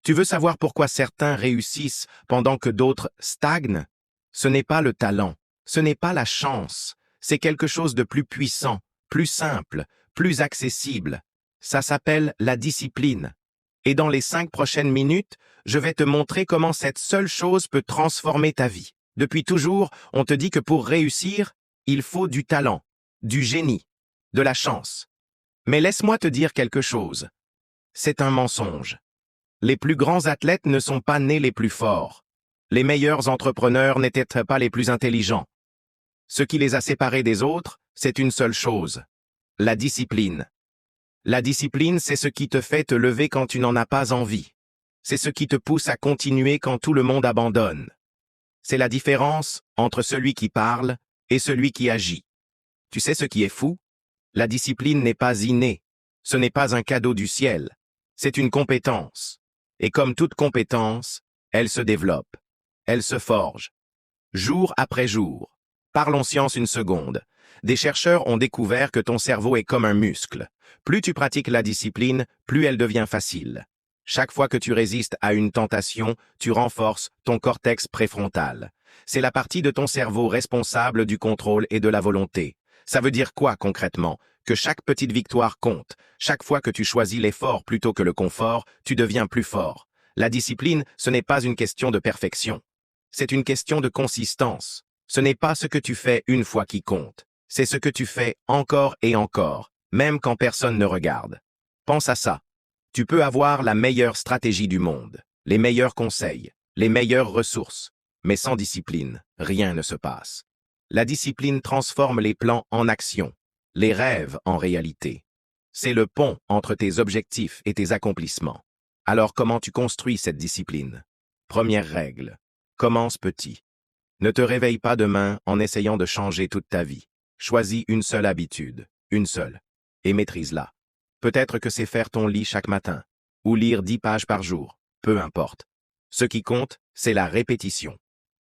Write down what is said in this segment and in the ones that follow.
Tu veux savoir pourquoi certains réussissent pendant que d'autres stagnent? Ce n'est pas le talent, ce n'est pas la chance, c'est quelque chose de plus puissant, plus simple, plus accessible. Ça s'appelle la discipline. Et dans les 5 prochaines minutes, je vais te montrer comment cette seule chose peut transformer ta vie. Depuis toujours, on te dit que pour réussir, il faut du talent, du génie, de la chance. Mais laisse-moi te dire quelque chose. C'est un mensonge. Les plus grands athlètes ne sont pas nés les plus forts. Les meilleurs entrepreneurs n'étaient pas les plus intelligents. Ce qui les a séparés des autres, c'est une seule chose. La discipline. La discipline, c'est ce qui te fait te lever quand tu n'en as pas envie. C'est ce qui te pousse à continuer quand tout le monde abandonne. C'est la différence entre celui qui parle et celui qui agit. Tu sais ce qui est fou? La discipline n'est pas innée. Ce n'est pas un cadeau du ciel. C'est une compétence. Et comme toute compétence, elle se développe. Elle se forge. Jour après jour. Parlons science une seconde. Des chercheurs ont découvert que ton cerveau est comme un muscle. Plus tu pratiques la discipline, plus elle devient facile. Chaque fois que tu résistes à une tentation, tu renforces ton cortex préfrontal. C'est la partie de ton cerveau responsable du contrôle et de la volonté. Ça veut dire quoi concrètement? Que chaque petite victoire compte. Chaque fois que tu choisis l'effort plutôt que le confort, tu deviens plus fort. La discipline, ce n'est pas une question de perfection. C'est une question de consistance. Ce n'est pas ce que tu fais une fois qui compte. C'est ce que tu fais encore et encore, même quand personne ne regarde. Pense à ça. Tu peux avoir la meilleure stratégie du monde, les meilleurs conseils, les meilleures ressources, mais sans discipline, rien ne se passe. La discipline transforme les plans en action, les rêves en réalité. C'est le pont entre tes objectifs et tes accomplissements. Alors comment tu construis cette discipline? Première règle, commence petit. Ne te réveille pas demain en essayant de changer toute ta vie. Choisis une seule habitude, une seule, et maîtrise-la. Peut-être que c'est faire ton lit chaque matin, ou lire 10 pages par jour, peu importe. Ce qui compte, c'est la répétition.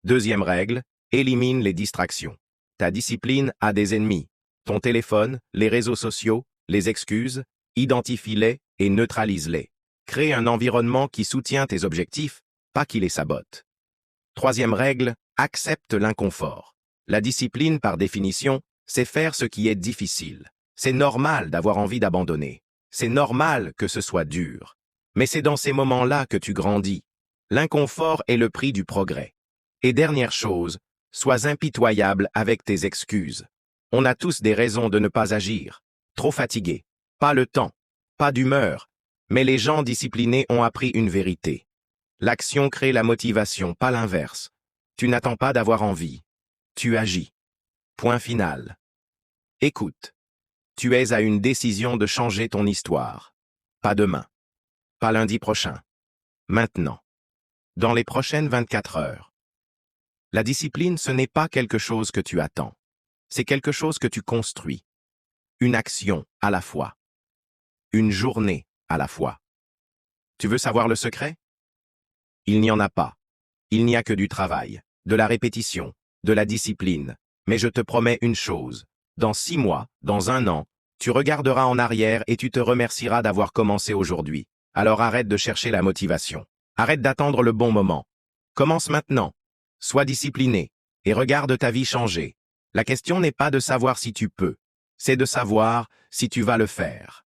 Deuxième règle, élimine les distractions. Ta discipline a des ennemis. Ton téléphone, les réseaux sociaux, les excuses, identifie-les et neutralise-les. Crée un environnement qui soutient tes objectifs, pas qui les sabote. Troisième règle, accepte l'inconfort. La discipline, par définition, c'est faire ce qui est difficile. C'est normal d'avoir envie d'abandonner. C'est normal que ce soit dur. Mais c'est dans ces moments-là que tu grandis. L'inconfort est le prix du progrès. Et dernière chose, sois impitoyable avec tes excuses. On a tous des raisons de ne pas agir. Trop fatigué, pas le temps, pas d'humeur. Mais les gens disciplinés ont appris une vérité. L'action crée la motivation, pas l'inverse. Tu n'attends pas d'avoir envie. Tu agis. Point final. Écoute. Tu es à une décision de changer ton histoire. Pas demain. Pas lundi prochain. Maintenant. Dans les prochaines 24 heures. La discipline, ce n'est pas quelque chose que tu attends. C'est quelque chose que tu construis. Une action à la fois. Une journée à la fois. Tu veux savoir le secret? Il n'y en a pas. Il n'y a que du travail, de la répétition, de la discipline. Mais je te promets une chose. Dans 6 mois, dans 1 an, tu regarderas en arrière et tu te remercieras d'avoir commencé aujourd'hui. Alors arrête de chercher la motivation. Arrête d'attendre le bon moment. Commence maintenant. Sois discipliné et regarde ta vie changer. La question n'est pas de savoir si tu peux, c'est de savoir si tu vas le faire.